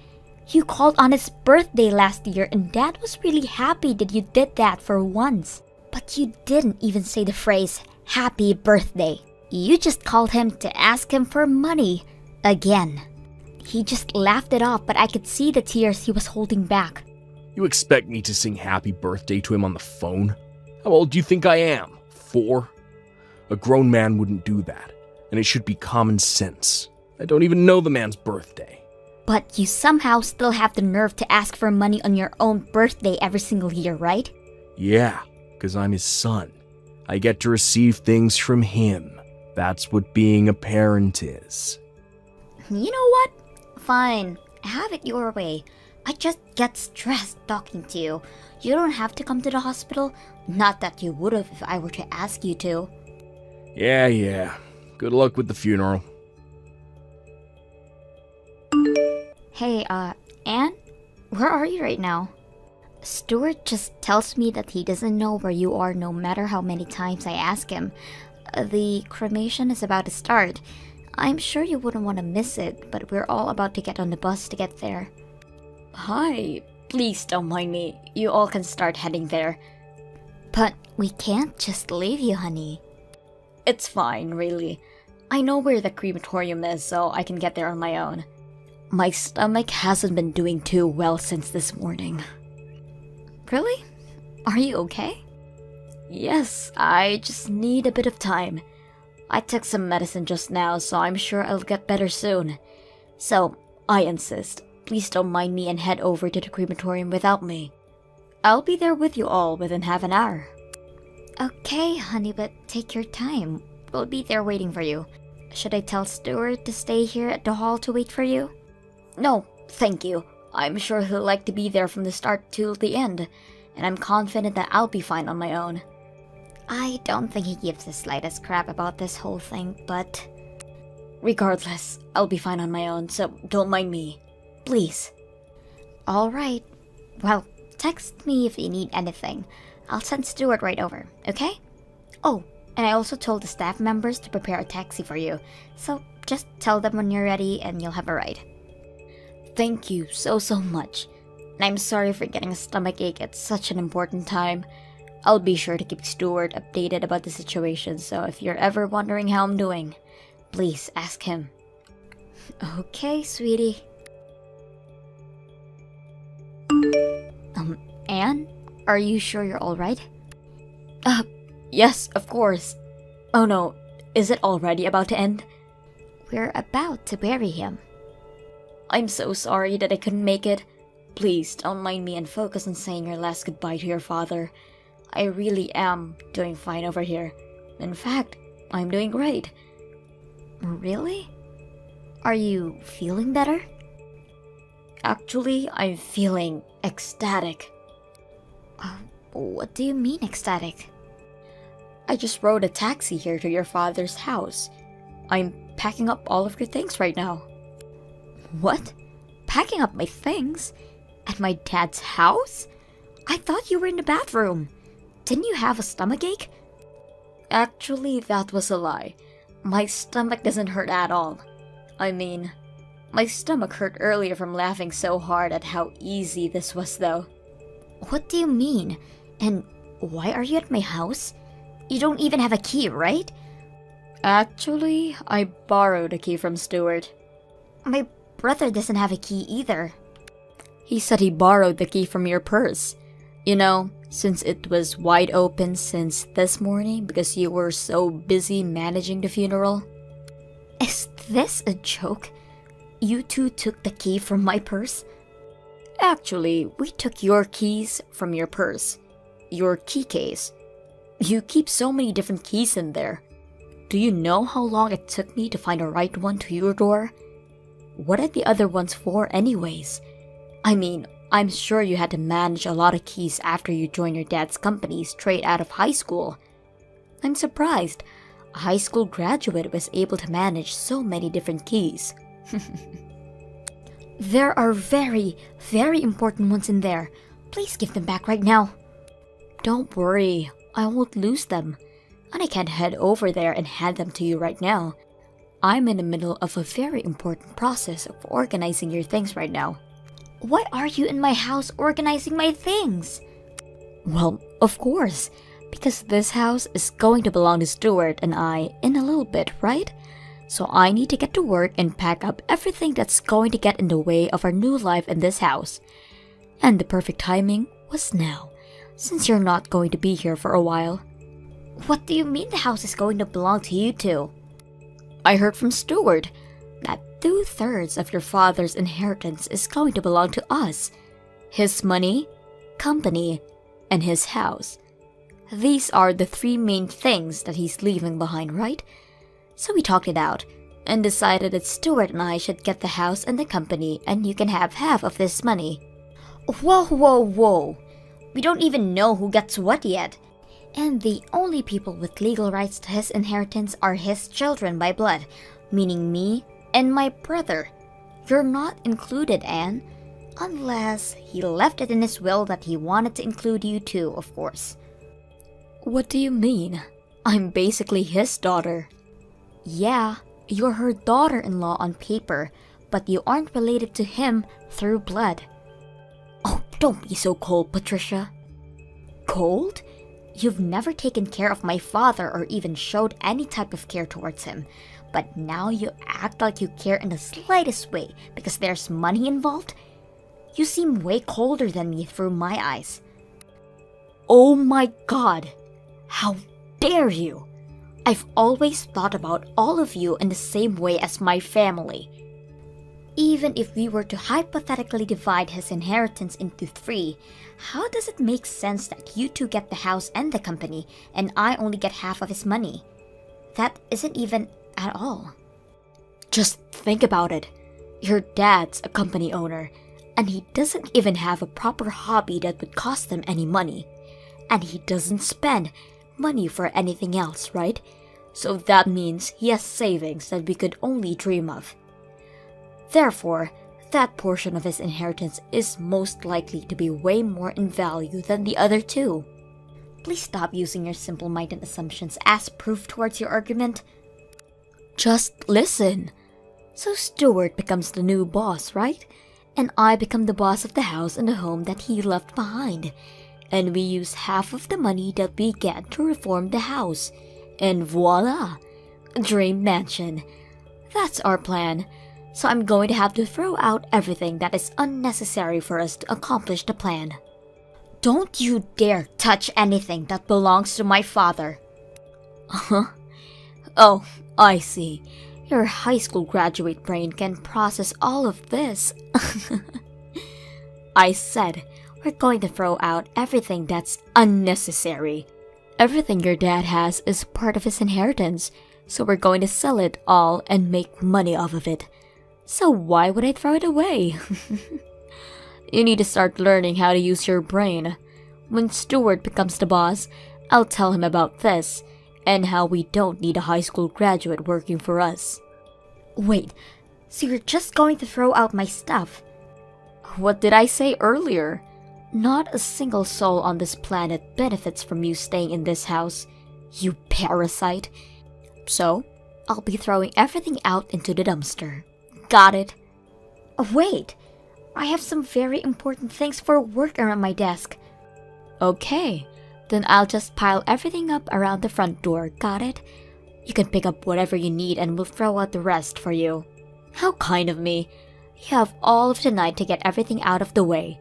You called on his birthday last year and Dad was really happy that you did that for once. But you didn't even say the phrase, happy birthday. You just called him to ask him for money. Again. He just laughed it off, but I could see the tears he was holding back. You expect me to sing happy birthday to him on the phone? How old do you think I am? 4? A grown man wouldn't do that, and it should be common sense. I don't even know the man's birthday. But you somehow still have the nerve to ask for money on your own birthday every single year, right? Yeah, because I'm his son. I get to receive things from him. That's what being a parent is. You know what? Fine. Have it your way. I just get stressed talking to you. You don't have to come to the hospital. Not that you would have if I were to ask you to. Yeah. Good luck with the funeral. Hey, Anne? Where are you right now? Stuart just tells me that he doesn't know where you are no matter how many times I ask him. The cremation is about to start. I'm sure you wouldn't want to miss it, but we're all about to get on the bus to get there. Hi, please don't mind me. You all can start heading there. But we can't just leave you, honey. It's fine, really. I know where the crematorium is, so I can get there on my own. My stomach hasn't been doing too well since this morning. Really? Are you okay? Yes, I just need a bit of time. I took some medicine just now, so I'm sure I'll get better soon. So, I insist, please don't mind me and head over to the crematorium without me. I'll be there with you all within half an hour. Okay, honey, but take your time. We'll be there waiting for you. Should I tell Stuart to stay here at the hall to wait for you? No, thank you. I'm sure he'll like to be there from the start till the end, and I'm confident that I'll be fine on my own. I don't think he gives the slightest crap about this whole thing, but... Regardless, I'll be fine on my own, so don't mind me. Please. Alright. Well, text me if you need anything. I'll send Stuart right over, okay? Oh, and I also told the staff members to prepare a taxi for you, so just tell them when you're ready and you'll have a ride. Thank you so much. And I'm sorry for getting a stomachache at such an important time. I'll be sure to keep Stuart updated about the situation, so if you're ever wondering how I'm doing, please ask him. Okay, sweetie. Anne? Are you sure you're alright? Yes, of course. Oh no, Is it already about to end? We're about to bury him. I'm so sorry that I couldn't make it. Please don't mind me and focus on saying your last goodbye to your father. I really am doing fine over here. In fact, I'm doing great. Really? Are you feeling better? Actually, I'm feeling ecstatic. What do you mean ecstatic? I just rode a taxi here to your father's house. I'm packing up all of your things right now. What? Packing up my things? At my dad's house? I thought you were in the bathroom. Didn't you have a stomachache? Actually, that was a lie. My stomach doesn't hurt at all. I mean, my stomach hurt earlier from laughing so hard at how easy this was, though. What do you mean? And why are you at my house? You don't even have a key, right? Actually, I borrowed a key from Stuart. My brother doesn't have a key either. He said he borrowed the key from your purse. You know, since it was wide open since this morning because you were so busy managing the funeral. Is this a joke? You two took the key from my purse? Actually, we took your keys from your purse. Your key case. You keep so many different keys in there. Do you know how long it took me to find the right one to your door? What are the other ones for anyways? I mean, I'm sure you had to manage a lot of keys after you joined your dad's company straight out of high school. I'm surprised a high school graduate was able to manage so many different keys. There are very, very important ones in there. Please give them back right now. Don't worry, I won't lose them. And I can't head over there and hand them to you right now. I'm in the middle of a very important process of organizing your things right now. Why are you in my house organizing my things? Well, of course, because this house is going to belong to Stuart and I in a little bit, right? So I need to get to work and pack up everything that's going to get in the way of our new life in this house. And the perfect timing was now, since you're not going to be here for a while. What do you mean the house is going to belong to you two? I heard from Stuart that 2/3 of your father's inheritance is going to belong to us. His money, company, and his house. These are the 3 main things that he's leaving behind, right? So we talked it out and decided that Stuart and I should get the house and the company and you can have half of this money. Whoa, whoa, whoa. We don't even know who gets what yet. And the only people with legal rights to his inheritance are his children by blood, meaning me and my brother. You're not included, Anne. Unless he left it in his will that he wanted to include you too, of course. What do you mean? I'm basically his daughter. Yeah, you're her daughter-in-law on paper, but you aren't related to him through blood. Oh, don't be so cold, Patricia. Cold? You've never taken care of my father or even showed any type of care towards him. But now you act like you care in the slightest way because there's money involved? You seem way colder than me through my eyes. Oh my god! How dare you! I've always thought about all of you in the same way as my family. Even if we were to hypothetically divide his inheritance into 3, how does it make sense that you two get the house and the company and I only get half of his money? That isn't even at all. Just think about it. Your dad's a company owner, and he doesn't even have a proper hobby that would cost him any money. And he doesn't spend money for anything else, right? So that means he has savings that we could only dream of. Therefore, that portion of his inheritance is most likely to be way more in value than the other 2. Please stop using your simple-minded assumptions as proof towards your argument. Just listen. So Stuart becomes the new boss, right? And I become the boss of the house and the home that he left behind. And we use half of the money that we get to reform the house. And voila! Dream mansion. That's our plan. So I'm going to have to throw out everything that is unnecessary for us to accomplish the plan. Don't you dare touch anything that belongs to my father. Huh? Oh, I see. Your high school graduate brain can process all of this. I said, we're going to throw out everything that's unnecessary. Everything your dad has is part of his inheritance, so we're going to sell it all and make money off of it. So why would I throw it away? You need to start learning how to use your brain. When Stuart becomes the boss, I'll tell him about this, and how we don't need a high school graduate working for us. Wait, so you're just going to throw out my stuff? What did I say earlier? Not a single soul on this planet benefits from you staying in this house, you parasite. So, I'll be throwing everything out into the dumpster. Got it? Wait, I have some very important things for work around my desk. Okay, then I'll just pile everything up around the front door, got it? You can pick up whatever you need and we'll throw out the rest for you. How kind of me. You have all of tonight to get everything out of the way.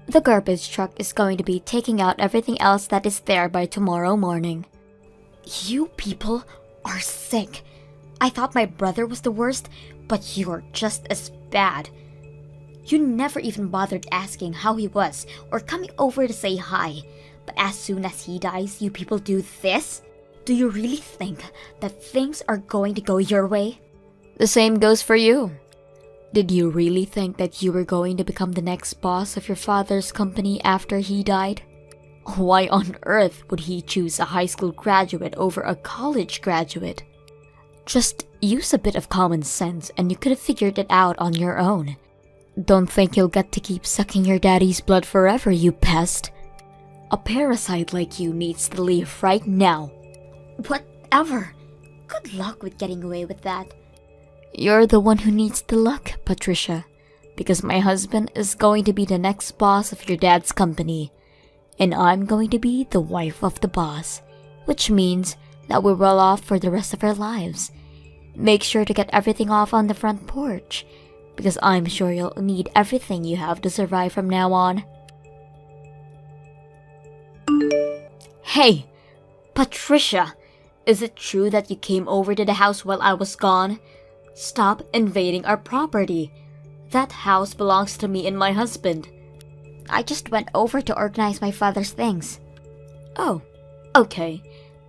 The garbage truck is going to be taking out everything else that is there by tomorrow morning. You people are sick. I thought my brother was the worst, but you're just as bad. You never even bothered asking how he was or coming over to say hi. But as soon as he dies, you people do this? Do you really think that things are going to go your way? The same goes for you. Did you really think that you were going to become the next boss of your father's company after he died? Why on earth would he choose a high school graduate over a college graduate? Just use a bit of common sense and you could have figured it out on your own. Don't think you'll get to keep sucking your daddy's blood forever, you pest. A parasite like you needs to leave right now. Whatever. Good luck with getting away with that. You're the one who needs the luck, Patricia, because my husband is going to be the next boss of your dad's company, and I'm going to be the wife of the boss, which means that we're well off for the rest of our lives. Make sure to get everything off on the front porch, because I'm sure you'll need everything you have to survive from now on. Hey, Patricia, is it true that you came over to the house while I was gone? Stop invading our property. That house belongs to me and my husband. I just went over to organize my father's things. Oh, okay.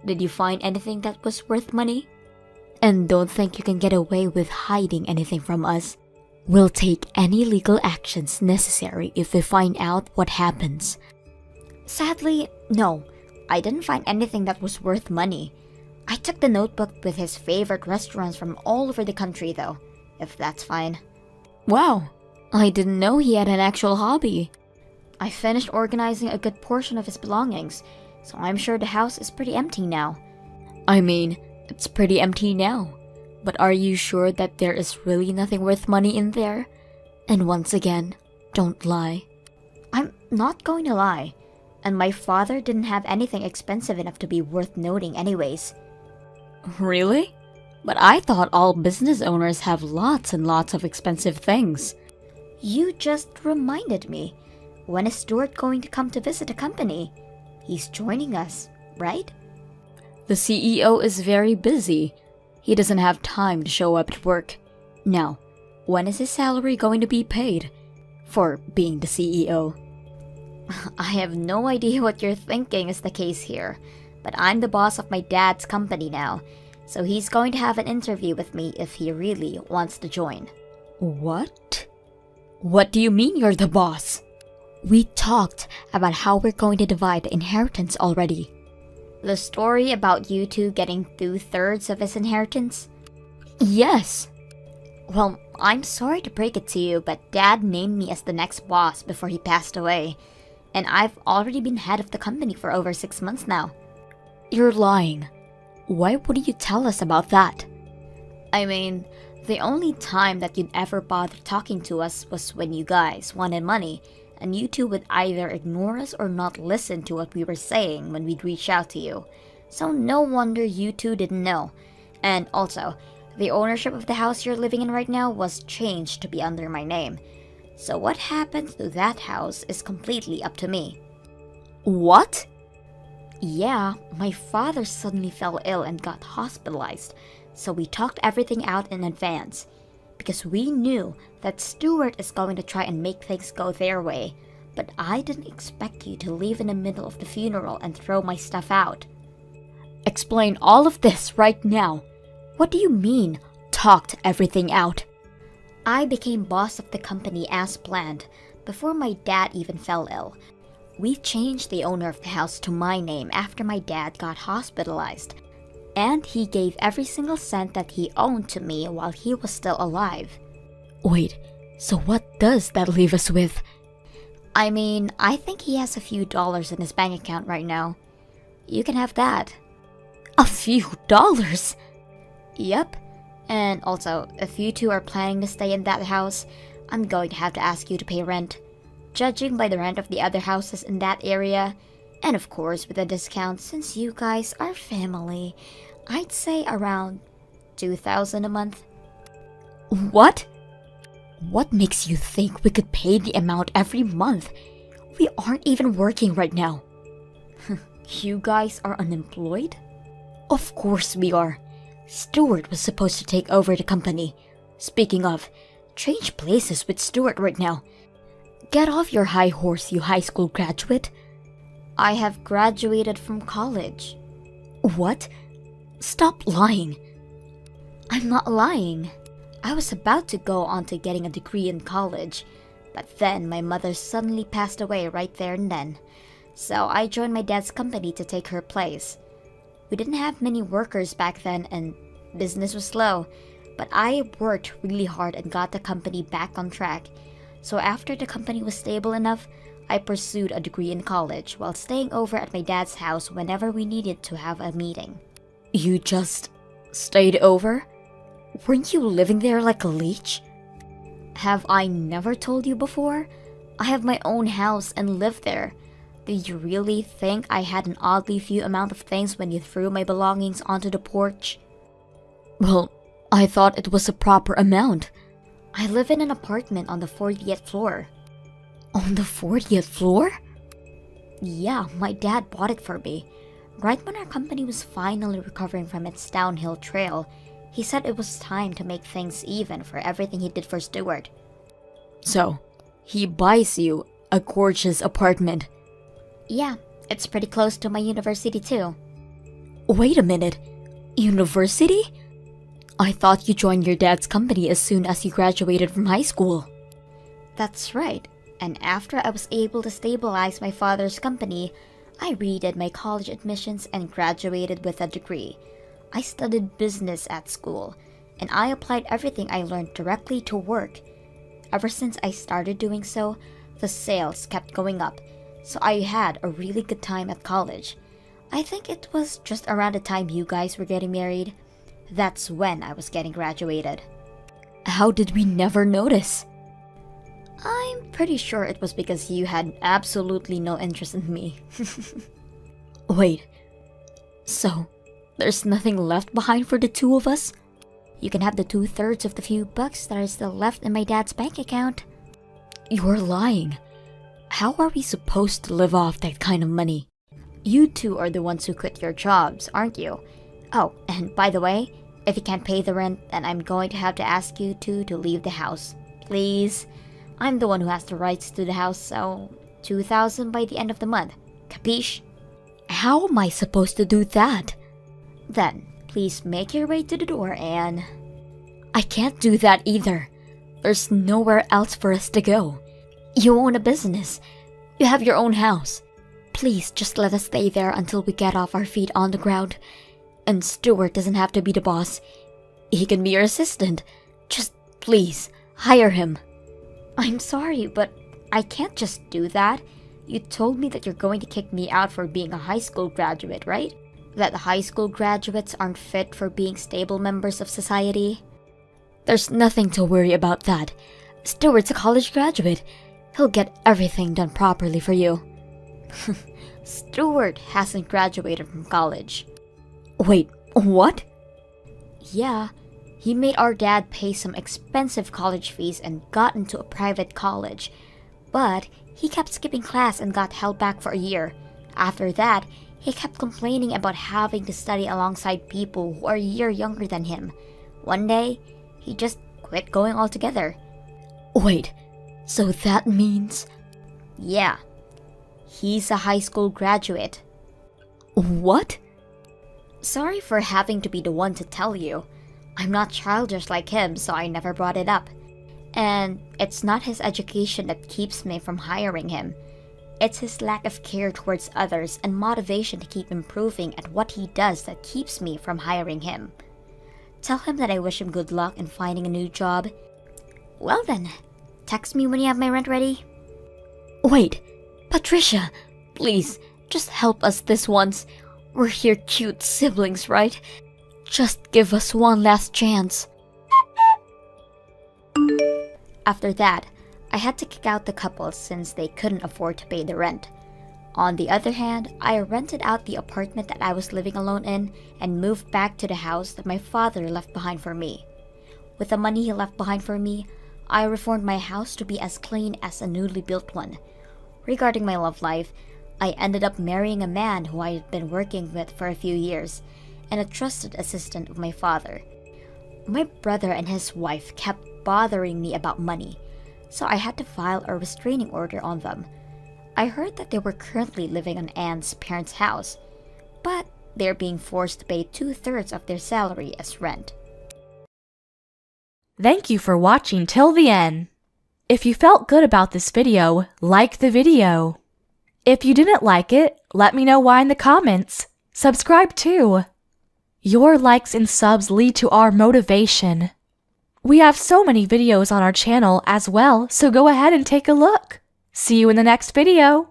Did you find anything that was worth money? And don't think you can get away with hiding anything from us. We'll take any legal actions necessary if we find out what happens. Sadly, no. I didn't find anything that was worth money. I took the notebook with his favorite restaurants from all over the country though, if that's fine. Wow, I didn't know he had an actual hobby. I finished organizing a good portion of his belongings, so I'm sure the house is pretty empty now. I mean, it's pretty empty now. But are you sure that there is really nothing worth money in there? And once again, don't lie. I'm not going to lie. And my father didn't have anything expensive enough to be worth noting anyways. Really? But I thought all business owners have lots and lots of expensive things. You just reminded me. When is Stuart going to come to visit the company? He's joining us, right? The CEO is very busy. He doesn't have time to show up at work. Now, when is his salary going to be paid? For being the CEO. I have no idea what you're thinking is the case here, but I'm the boss of my dad's company now, so he's going to have an interview with me if he really wants to join. What? What do you mean you're the boss? We talked about how we're going to divide the inheritance already. The story about you two getting 2/3 of his inheritance? Yes. Well, I'm sorry to break it to you, but Dad named me as the next boss before he passed away. And I've already been head of the company for over 6 months now. You're lying. Why would you tell us about that? I mean, the only time that you'd ever bother talking to us was when you guys wanted money, and you two would either ignore us or not listen to what we were saying when we'd reach out to you. So no wonder you two didn't know. And also, the ownership of the house you're living in right now was changed to be under my name. So what happens to that house is completely up to me. What? Yeah, my father suddenly fell ill and got hospitalized, so we talked everything out in advance. Because we knew that Stuart is going to try and make things go their way, but I didn't expect you to leave in the middle of the funeral and throw my stuff out. Explain all of this right now. What do you mean, talked everything out? I became boss of the company as planned, before my dad even fell ill. We changed the owner of the house to my name after my dad got hospitalized, and he gave every single cent that he owned to me while he was still alive. Wait, so what does that leave us with? I mean, I think he has a few dollars in his bank account right now. You can have that. A few dollars? Yep. And also, if you two are planning to stay in that house, I'm going to have to ask you to pay rent. Judging by the rent of the other houses in that area, and of course with a discount since you guys are family, I'd say around $2,000 a month. What? What makes you think we could pay the amount every month? We aren't even working right now. You guys are unemployed? Of course we are. Stuart was supposed to take over the company. Speaking of, change places with Stuart right now. Get off your high horse, you high school graduate. I have graduated from college. What? Stop lying. I'm not lying. I was about to go on to getting a degree in college, but then my mother suddenly passed away right there and then. So I joined my dad's company to take her place. We didn't have many workers back then and business was slow, but I worked really hard and got the company back on track. So after the company was stable enough, I pursued a degree in college while staying over at my dad's house whenever we needed to have a meeting. You just stayed over? Weren't you living there like a leech? Have I never told you before? I have my own house and live there. Did you really think I had an oddly few amount of things when you threw my belongings onto the porch? Well, I thought it was a proper amount. I live in an apartment on the 40th floor. On the 40th floor? Yeah, my dad bought it for me. Right when our company was finally recovering from its downhill trail, he said it was time to make things even for everything he did for Stuart. So, he buys you a gorgeous apartment. Yeah, it's pretty close to my university too. Wait a minute. University? I thought you joined your dad's company as soon as you graduated from high school. That's right. And after I was able to stabilize my father's company, I redid my college admissions and graduated with a degree. I studied business at school, and I applied everything I learned directly to work. Ever since I started doing so, the sales kept going up, so I had a really good time at college. I think it was just around the time you guys were getting married. That's when I was getting graduated. How did we never notice? I'm pretty sure it was because you had absolutely no interest in me. Wait, so there's nothing left behind for the two of us? You can have the 2/3 of the few bucks that are still left in my dad's bank account. You're lying. How are we supposed to live off that kind of money? You two are the ones who quit your jobs, aren't you? Oh, and by the way, if you can't pay the rent, then I'm going to have to ask you two to leave the house. Please? I'm the one who has the rights to the house, so $2,000 by the end of the month. Capiche? How am I supposed to do that? Then, please make your way to the door and... I can't do that either. There's nowhere else for us to go. You own a business. You have your own house. Please just let us stay there until we get off our feet on the ground. And Stuart doesn't have to be the boss. He can be your assistant. Just please, hire him. I'm sorry, but I can't just do that. You told me that you're going to kick me out for being a high school graduate, right? That high school graduates aren't fit for being stable members of society? There's nothing to worry about that. Stuart's a college graduate. He'll get everything done properly for you. Stuart hasn't graduated from college. Wait, what? Yeah, he made our dad pay some expensive college fees and got into a private college. But he kept skipping class and got held back for a year. After that, He kept complaining about having to study alongside people who are a year younger than him. One day, he just quit going altogether. Wait, so that means... Yeah, he's a high school graduate. What? Sorry for having to be the one to tell you. I'm not childish like him, so I never brought it up. And it's not his education that keeps me from hiring him. It's his lack of care towards others and motivation to keep improving at what he does that keeps me from hiring him. Tell him that I wish him good luck in finding a new job. Well then, text me when you have my rent ready. Wait, Patricia, please, just help us this once. We're here cute siblings, right? Just give us one last chance. After that, I had to kick out the couple since they couldn't afford to pay the rent. On the other hand, I rented out the apartment that I was living alone in and moved back to the house that my father left behind for me. With the money he left behind for me, I reformed my house to be as clean as a newly built one. Regarding my love life, I ended up marrying a man who I had been working with for a few years and a trusted assistant of my father. My brother and his wife kept bothering me about money, so I had to file a restraining order on them. I heard that they were currently living on Anne's parents' house, but they're being forced to pay 2/3 of their salary as rent. Thank you for watching till the end. If you felt good about this video, like the video. If you didn't like it, let me know why in the comments. Subscribe too. Your likes and subs lead to our motivation. We have so many videos on our channel as well, so go ahead and take a look. See you in the next video.